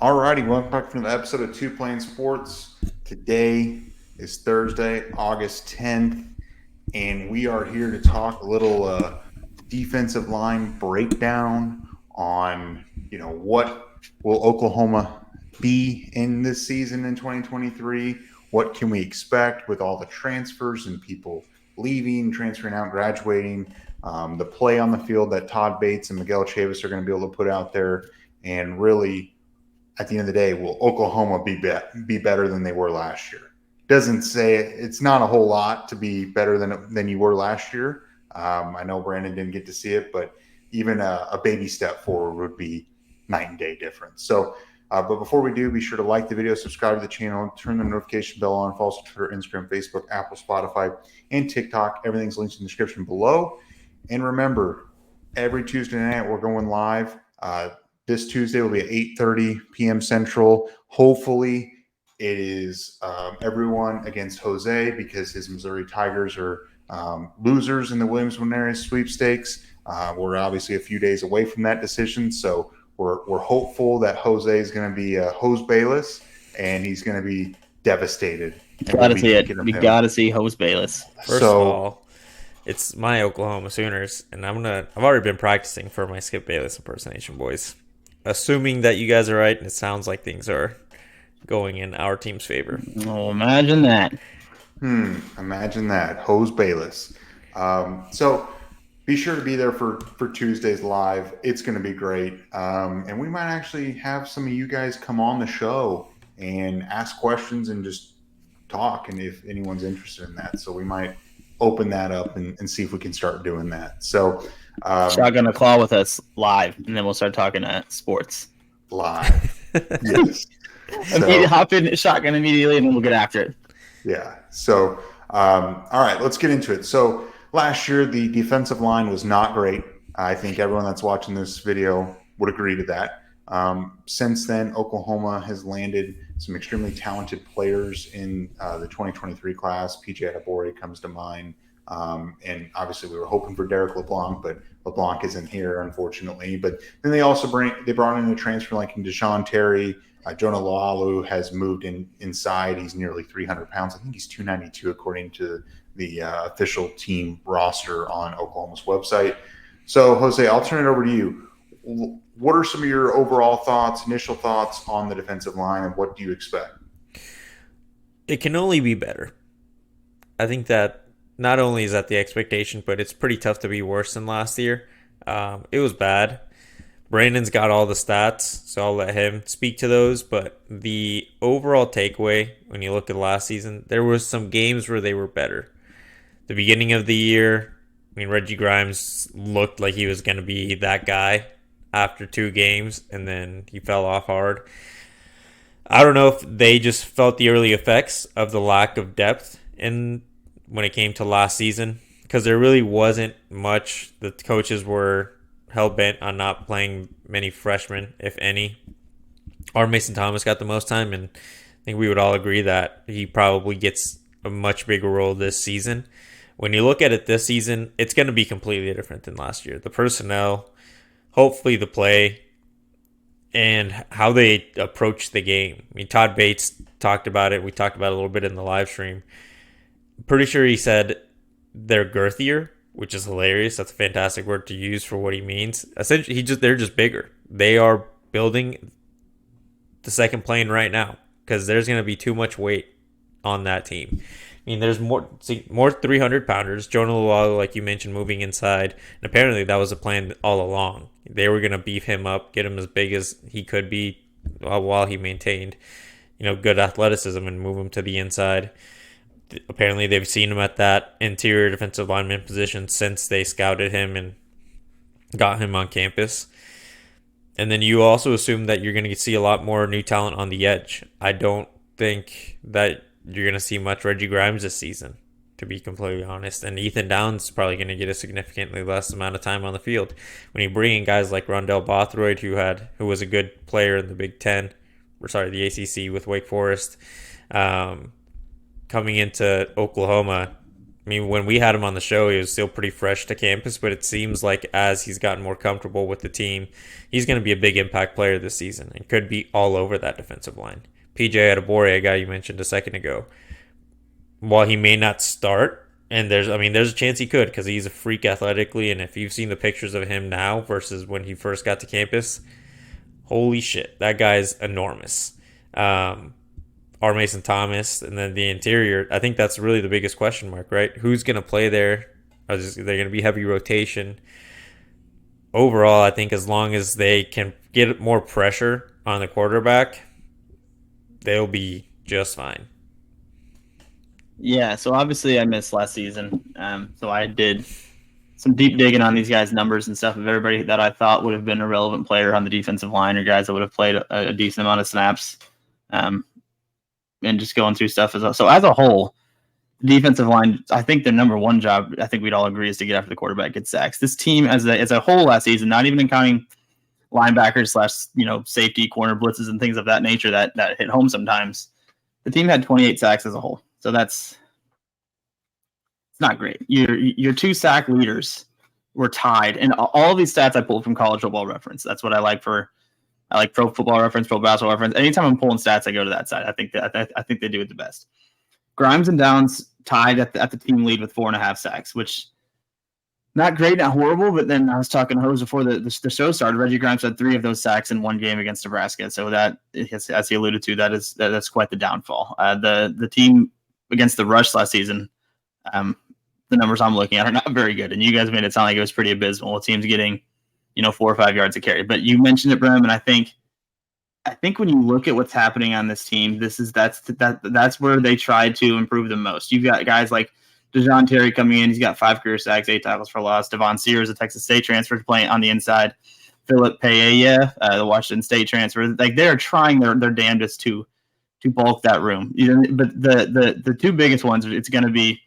Alrighty, welcome back from the episode of Two Playing Sports. Today is Thursday, August 10th, and we are here to talk a little defensive line breakdown on, what will Oklahoma be in this season in 2023? What can we expect with all the transfers and people leaving, transferring out, graduating? The play on the field that Todd Bates and Miguel Chavis are going to be able to put out there, and really at the end of the day, will Oklahoma be better than they were last year? Doesn't say it's not a whole lot to be better than you were last year. I know Brandon didn't get to see it, but even a baby step forward would be night and day difference. So, but before we do, be sure to like the video, subscribe to the channel, turn the notification bell on, follow us on Twitter, Instagram, Facebook, Apple, Spotify, and TikTok. Everything's linked in the description below. And remember, every Tuesday night we're going live. This Tuesday will be at 8:30 p.m. Central. Hopefully, it is everyone against Jose because his Missouri Tigers are losers in the Williams-Linares sweepstakes. We're obviously a few days away from that decision, so we're hopeful that Jose is going to be Hose Bayless, and he's going to be devastated. Gotta see it. We gotta see Hose Bayless. First of all, it's my Oklahoma Sooners, and I've already been practicing for my Skip Bayless impersonation, boys. Assuming that you guys are right, and it sounds like things are going in our team's favor. Oh, imagine that. Imagine that. Hose Bayless. So be sure to be there for Tuesday's live. It's going to be great. And we might actually have some of you guys come on the show and ask questions and just talk, and if anyone's interested in that. So we might open that up and see if we can start doing that. So Shotgun a claw with us live, and then we'll start talking sports live. Yes. So, hop in shotgun immediately, and then we'll get after it. Yeah. So all right, let's get into it. So last year the defensive line was not great. I think everyone that's watching this video would agree to that. Since then, Oklahoma has landed some extremely talented players in the 2023 class. PJ Adebawore comes to mind. And obviously we were hoping for Derek LeBlanc, but LeBlanc isn't here, unfortunately. But then they also brought in a transfer like Deshaun Terry. Jonah Loalu has moved inside. He's nearly 300 pounds. I think he's 292 according to the official team roster on Oklahoma's website. So, Jose, I'll turn it over to you. What are some of your overall thoughts, initial thoughts on the defensive line, and what do you expect? It can only be better. I think that not only is that the expectation, but it's pretty tough to be worse than last year. It was bad. Brandon's got all the stats, so I'll let him speak to those. But the overall takeaway, when you look at last season, there was some games where they were better. The beginning of the year, Reggie Grimes looked like he was going to be that guy after 2 games, and then he fell off hard. I don't know if they just felt the early effects of the lack of depth when it came to last season, because there really wasn't much. The coaches were hell-bent on not playing many freshmen, if any. Our Mason Thomas got the most time, and I think we would all agree that he probably gets a much bigger role this season. When you look at it this season, it's going to be completely different than last year. The personnel, hopefully the play, and how they approach the game. Todd Bates talked about it. We talked about it a little bit in the live stream. Pretty sure he said they're girthier, which is hilarious. That's a fantastic word to use for what he means. Essentially, they're just bigger. They are building the second plane right now because there's going to be too much weight on that team. There's more 300-pounders. Jonah Loalu, like you mentioned, moving inside. And apparently that was a plan all along. They were going to beef him up, get him as big as he could be while he maintained, good athleticism, and move him to the inside. Apparently they've seen him at that interior defensive lineman position since they scouted him and got him on campus. And then you also assume that you're going to see a lot more new talent on the edge. I don't think that you're going to see much Reggie Grimes this season, to be completely honest. And Ethan Downs is probably going to get a significantly less amount of time on the field. When you bring in guys like Rondell Bothroyd, who was a good player in the Big Ten, the ACC with Wake Forest, coming into Oklahoma, I mean, when we had him on the show, he was still pretty fresh to campus, but it seems like as he's gotten more comfortable with the team, he's going to be a big impact player this season and could be all over that defensive line. PJ Adebore, a guy you mentioned a second ago, while he may not start, and there's a chance he could because he's a freak athletically, and if you've seen the pictures of him now versus when he first got to campus, holy shit, that guy's enormous. R. Mason Thomas, and then the interior. I think that's really the biggest question mark, right? Who's going to play there? Are they going to be heavy rotation? Overall, I think as long as they can get more pressure on the quarterback, they'll be just fine. Yeah, so obviously I missed last season. So I did some deep digging on these guys' numbers and stuff of everybody that I thought would have been a relevant player on the defensive line or guys that would have played a decent amount of snaps. And just going through stuff as well. So as a whole, the defensive line, I think their number one job, I think we'd all agree, is to get after the quarterback, get sacks. This team as a whole last season, not even counting linebackers / safety, corner blitzes and things of that nature that hit home sometimes, the team had 28 sacks as a whole. So it's not great. Your 2 sack leaders were tied, and all of these stats I pulled from College Football Reference. That's what I like Pro Football Reference, Pro Basketball Reference. Anytime I'm pulling stats, I go to that side. I think they do it the best. Grimes and Downs tied at the team lead with 4.5 sacks, which not great, not horrible. But then I was talking to Hose before the show started. Reggie Grimes had 3 of those sacks in one game against Nebraska. So that, as he alluded to, that's quite the downfall. The team against the rush last season, the numbers I'm looking at are not very good. And you guys made it sound like it was pretty abysmal. The team's getting 4 or 5 yards a carry. But you mentioned it, Bram, and I think when you look at what's happening on this team, that's where they tried to improve the most. You've got guys like DeJoun Terry coming in. He's got 5 career sacks, 8 tackles for loss. Devon Sears, a Texas State transfer, playing on the inside. Philip Paella, the Washington State transfer. Like, they're trying their damnedest to bulk that room. But the 2 biggest ones, it's going to be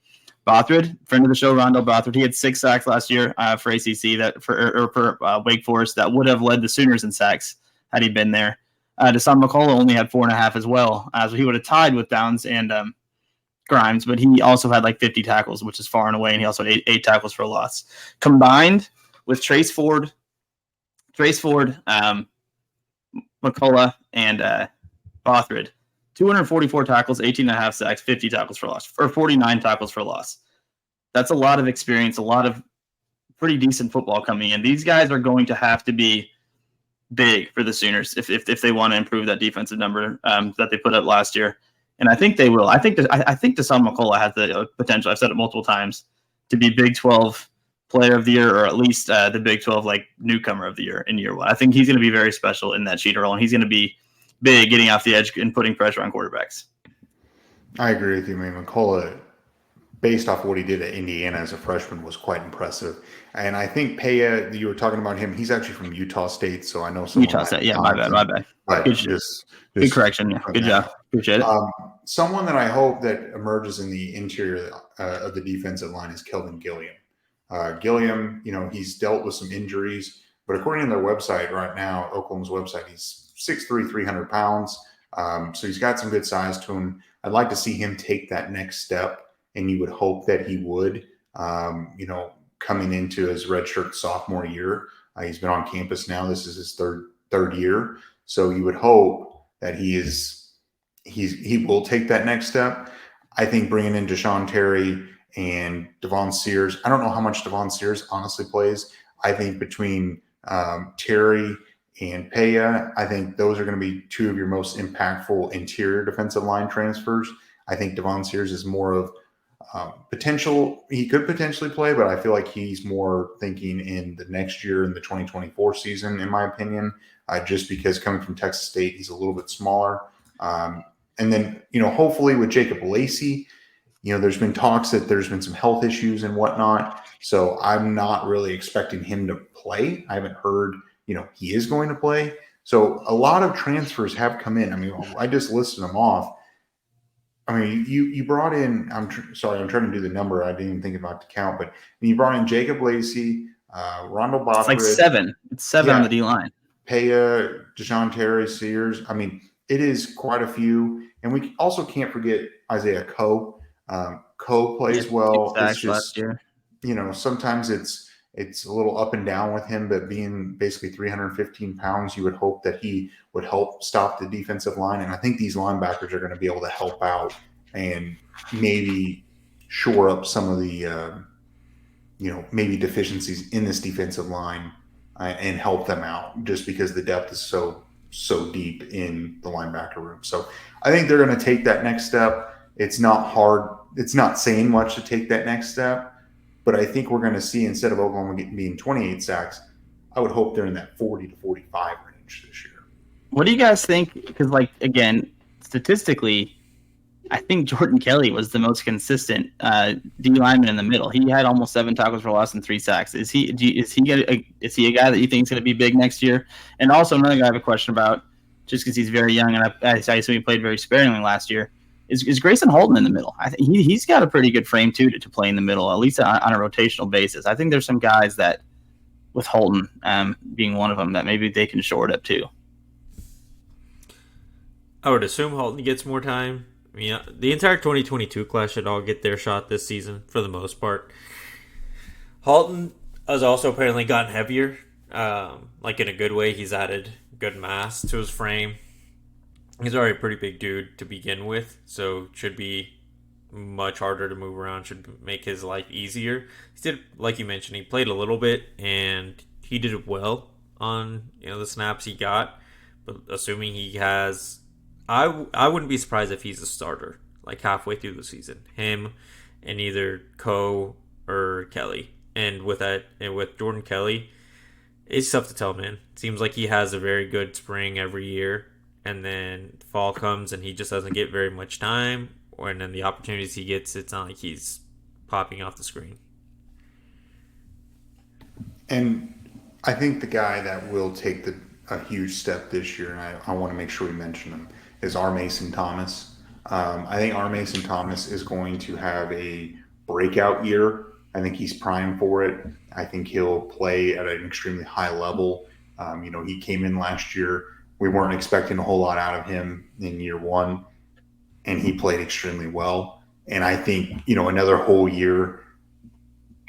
Bothrid, friend of the show, Rondell Bothrid. He had 6 sacks last year for ACC for Wake Forest. That would have led the Sooners in sacks had he been there. Deshaun McCullough only had 4.5 as well, so he would have tied with Downs and Grimes, but he also had like 50 tackles, which is far and away, and he also had 8 tackles for a loss. Combined with Trace Ford, McCullough, and Bothrid, 244 tackles, 18.5 sacks, 50 tackles for loss, or 49 tackles for loss. That's a lot of experience, a lot of pretty decent football coming in. These guys are going to have to be big for the Sooners if they want to improve that defensive number that they put up last year. And I think they will. I think Deshaun McCullough has the potential, I've said it multiple times, to be Big 12 player of the year, or at least the Big 12 newcomer of the year in year 1. I think he's going to be very special in that cheater role, and he's going to be big, getting off the edge and putting pressure on quarterbacks. I agree with you, man. McCullough, based off what he did at Indiana as a freshman, was quite impressive. And I think Paella, you were talking about him, he's actually from Utah State, so I know Utah State. Yeah, my bad. Good correction. Yeah, good job. Appreciate it. Someone that I hope that emerges in the interior of the defensive line is Kelvin Gilliam. Gilliam, he's dealt with some injuries, but according to their website right now, Oklahoma's website, he's 6'3", 300 pounds. So he's got some good size to him. I'd like to see him take that next step, and you would hope that he would, coming into his redshirt sophomore year. He's been on campus now. This is his third year. So you would hope that he will take that next step. I think bringing in Deshaun Terry and Devon Sears, I don't know how much Devon Sears honestly plays. I think between Terry and Paella, I think those are going to be 2 of your most impactful interior defensive line transfers. I think Devon Sears is more of potential. He could potentially play, but I feel like he's more thinking in the next year, in the 2024 season, in my opinion, just because coming from Texas State, he's a little bit smaller. And then, hopefully with Jacob Lacey, there's been talks that there's been some health issues and whatnot. So I'm not really expecting him to play. I haven't heard, he is going to play. So a lot of transfers have come in. I mean, I just listed them off. I mean, you brought in, I'm trying to do the number. I didn't even think about the count, but you brought in Jacob Lacey, Rondell Bothrid. It's like 7. It's 7 on the D-line. Paella, Deshaun Terry, Sears. I mean, it is quite a few. And we also can't forget Isaiah Coe. Cole plays Yeah, well. 6 It's sacks last just, year. sometimes it's a little up and down with him, but being basically 315 pounds, you would hope that he would help stop the defensive line. And I think these linebackers are going to be able to help out and maybe shore up some of the, maybe deficiencies in this defensive line and help them out just because the depth is so deep in the linebacker room. So I think they're going to take that next step. It's not hard. It's not saying much to take that next step, but I think we're going to see, instead of Oklahoma being 28 sacks, I would hope they're in that 40 to 45 range this year. What do you guys think? Because, like, again, statistically, I think Jordan Kelly was the most consistent D lineman in the middle. He had almost 7 tackles for loss and 3 sacks. Is he a guy that you think is going to be big next year? And also another guy I have a question about, just because he's very young and I assume he played very sparingly last year. Is Grayson Holton in the middle? I think he's got a pretty good frame too to play in the middle, at least on a rotational basis. I think there's some guys that, with Holton being one of them, that maybe they can shore it up too. I would assume Holton gets more time. I mean, the entire 2022 class should all get their shot this season for the most part. Holton has also apparently gotten heavier, like in a good way. He's added good mass to his frame. He's already a pretty big dude to begin with, so should be much harder to move around, should make his life easier. He did, like you mentioned, he played a little bit, and he did it well on the snaps he got. But assuming he has, I wouldn't be surprised if he's a starter, like halfway through the season. Him and either Coe or Kelly. And with Jordan Kelly, it's tough to tell, man. It seems like he has a very good spring every year, and then fall comes and he just doesn't get very much time, and then the opportunities he gets, it's not like he's popping off the screen. And I think the guy that will take a huge step this year, and I want to make sure we mention him, is R. Mason Thomas. I think R. Mason Thomas is going to have a breakout year. I think he's primed for it. I think he'll play at an extremely high level. He came in last year. We weren't expecting a whole lot out of him in year one, and he played extremely well. And I think, another whole year,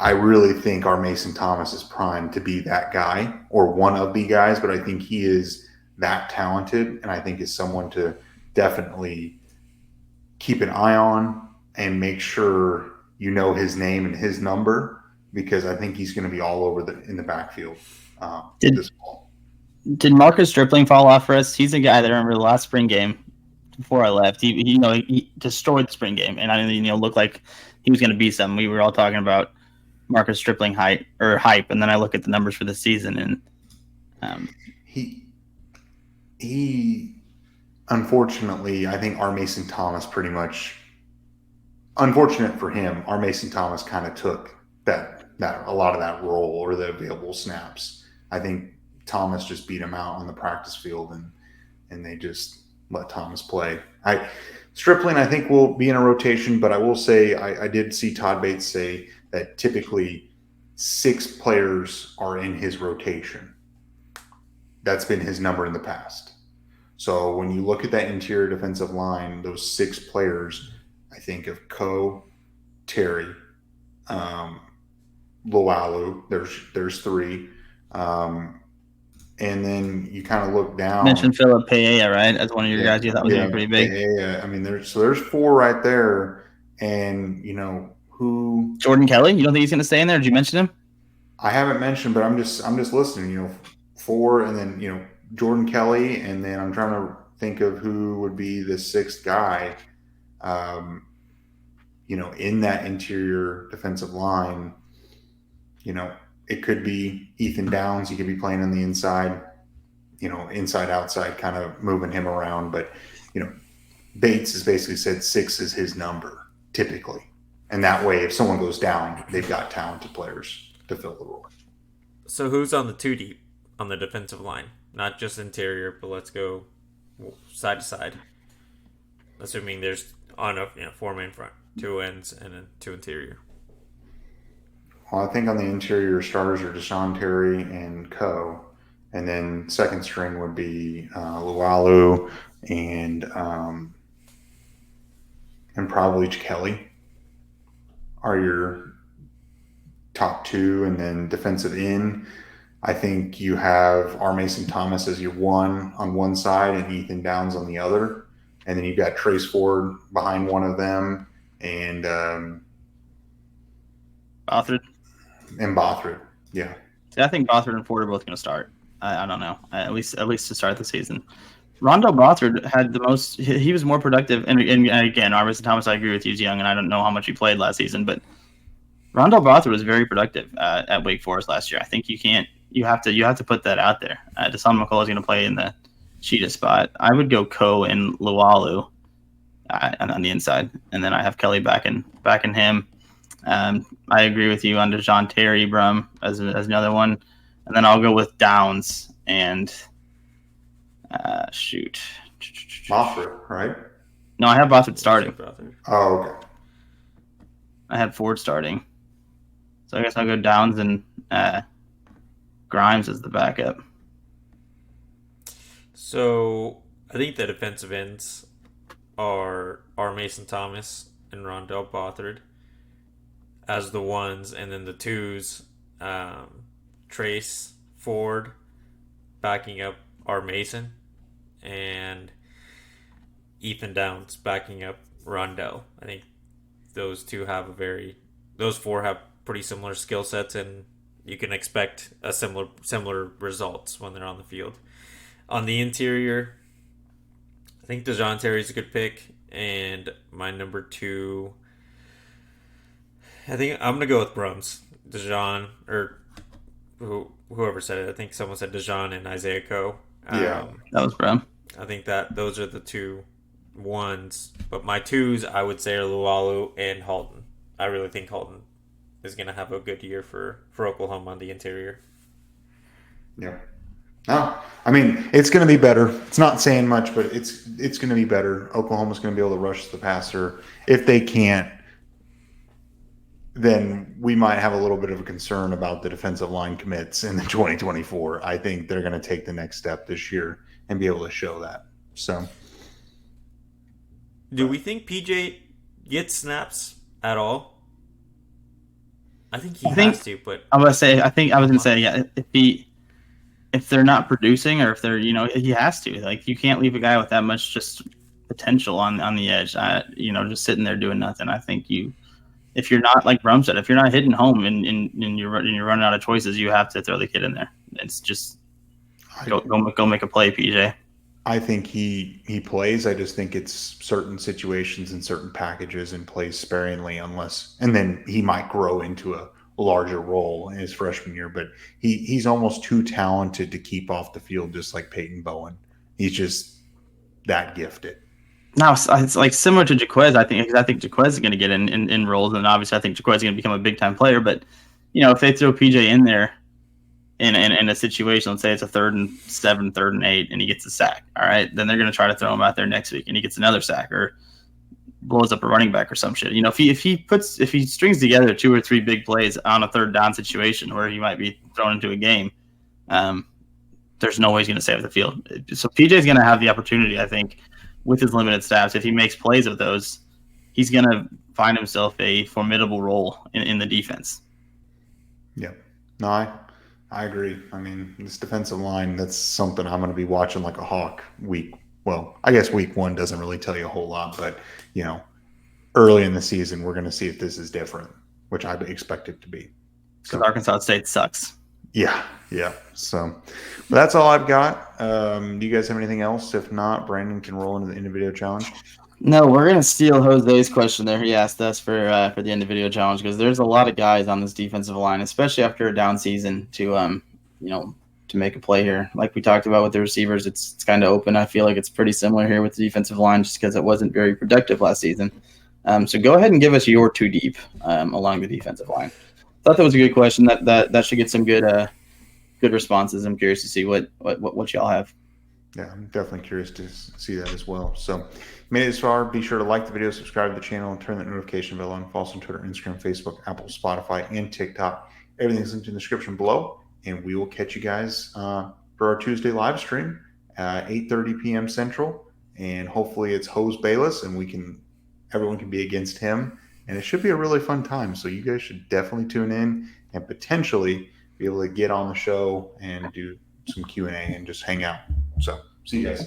I really think our Mason Thomas is primed to be that guy, or one of the guys, but I think he is that talented, and I think is someone to definitely keep an eye on and make sure his name and his number, because I think he's going to be all over in the backfield this fall. Did Marcus Stripling fall off for us? He's a guy that I remember the last spring game before I left. He destroyed the spring game, and I looked like he was going to be something. We were all talking about Marcus Stripling hype, and then I look at the numbers for the season, and he unfortunately, I think R. Mason Thomas pretty much, unfortunate for him, R. Mason Thomas kind of took that a lot of that role, or the available snaps. I think Thomas just beat him out on the practice field, and they just let Thomas play. Stripling, I think, will be in a rotation, but I will say I did see Todd Bates say that typically 6 players are in his rotation. That's been his number in the past. So when you look at that interior defensive line, those 6 players, I think of Coe, Terry, Loalu. There's 3. And then you kind of look down. Mentioned Philip Pereira, right? As one of your guys you thought was going to be pretty big. Pereira. I mean, there's 4 right there. And, who? Jordan Kelly? You don't think he's going to stay in there? Did you mention him? I haven't mentioned, but I'm just listening. 4, and then Jordan Kelly, and then I'm trying to think of who would be the 6th guy. In that interior defensive line. It could be Ethan Downs. He could be playing on the inside. Inside outside, kind of moving him around. But Bates has basically said 6 is his number typically. And that way, if someone goes down, they've got talented players to fill the role. So who's on the 2 deep on the defensive line? Not just interior, but let's go side to side. Assuming there's on a 4-man front, 2 ends, and then 2 interior. Well, I think on the interior starters are Deshaun Terry and Coe. And then second string would be Loalu and probably Kelly. are your top two, and then defensive end. I think you have R. Mason Thomas as your one on one side and Ethan Downs on the other. And then you've got Trace Ford behind one of them and Bothard. Yeah. See, I think Bothard and Ford are both going to start. I don't know. At least to start the season. Rondell Bothard had the most. He was more productive. And again, R. Mason Thomas, I agree with you, he's young, and I don't know how much he played last season, but Rondell Bothard was very productive at Wake Forest last year. I think you have to put that out there. Deshaun McCullough is going to play in the Cheetah spot. I would go Ko and Lualu on the inside, and then I have Kelly backing him. I agree with you on DeJoun Terry Brum as another one, and then I'll go with Downs and shoot. Bothard, right? No, I have Bothard starting. Oh, okay. I had Ford starting. So I guess I'll go Downs and Grimes as the backup. So I think the defensive ends are Mason Thomas and Rondell Bothard as the ones, and then the twos, Trace Ford backing up R. Mason, and Ethan Downs backing up Rondell. I think those four have pretty similar skill sets, and you can expect a similar results when they're on the field. On the interior, I think DeJoun Terry's a good pick, and my number two, I think I'm gonna go with Brums. DeJoun, or whoever said it. I think someone said DeJoun and Isaiah Coe. Yeah, that was Brum. I think that those are the two ones, but my twos I would say are Lualu and Halton. I really think Halton is going to have a good year for Oklahoma on the interior. Yeah. No, I mean, it's going to be better. It's not saying much, but it's going to be better. Oklahoma's going to be able to rush the passer. If they can't, then we might have a little bit of a concern about the defensive line commits in the 2024. I think they're going to take the next step this year and be able to show that. So, do we think PJ gets snaps at all? I think he has to, but I was gonna say, yeah, if they're not producing, or if they're, he has to. Like, you can't leave a guy with that much just potential on the edge, just sitting there doing nothing. I think if you're not, like Brum said, if you're not hitting home and you're running out of choices, you have to throw the kid in there. It's just go make a play, PJ. I think he plays. I just think it's certain situations and certain packages and plays sparingly, and then he might grow into a larger role in his freshman year. But he's almost too talented to keep off the field, just like Peyton Bowen. He's just that gifted. Now it's like similar to Jaquez. I think Jaquez is going to get in roles, and obviously I think Jaquez is going to become a big time player. But if they throw PJ in there in a situation, let's say it's a 3rd and 7, 3rd and 8, and he gets a sack. All right, then they're going to try to throw him out there next week, and he gets another sack or blows up a running back or some shit. If he strings together 2 or 3 big plays on a 3rd down situation where he might be thrown into a game, there's no way he's going to stay off the field. So PJ is going to have the opportunity, I think, with his limited stats. If he makes plays of those, he's going to find himself a formidable role in the defense. Yeah, no, I agree. I mean, this defensive line, that's something I'm going to be watching like a hawk week. Well, I guess week 1 doesn't really tell you a whole lot, but, early in the season, we're going to see if this is different, which I expect it to be. Because Arkansas State sucks. Yeah. So, but that's all I've got. Do you guys have anything else? If not, Brandon can roll into the end of video challenge. No, we're going to steal Jose's question there. He asked us for the end of video challenge, because there's a lot of guys on this defensive line, especially after a down season, to make a play here. Like we talked about with the receivers, it's kind of open. I feel like it's pretty similar here with the defensive line, just because it wasn't very productive last season. So go ahead and give us your 2 deep along the defensive line. Thought that was a good question. That should get some good responses. I'm curious to see what y'all have. Yeah, I'm definitely curious to see that as well. So, made it this far, be sure to like the video, subscribe to the channel, and turn that notification bell on. Follow us on Twitter, Instagram, Facebook, Apple, Spotify, and TikTok. Everything's linked in the description below, and we will catch you guys for our Tuesday live stream at 8:30 p.m. Central. And hopefully it's Hose Bayless, and everyone can be against him and it should be a really fun time. So you guys should definitely tune in and potentially be able to get on the show and do some Q&A and just hang out. So see you guys.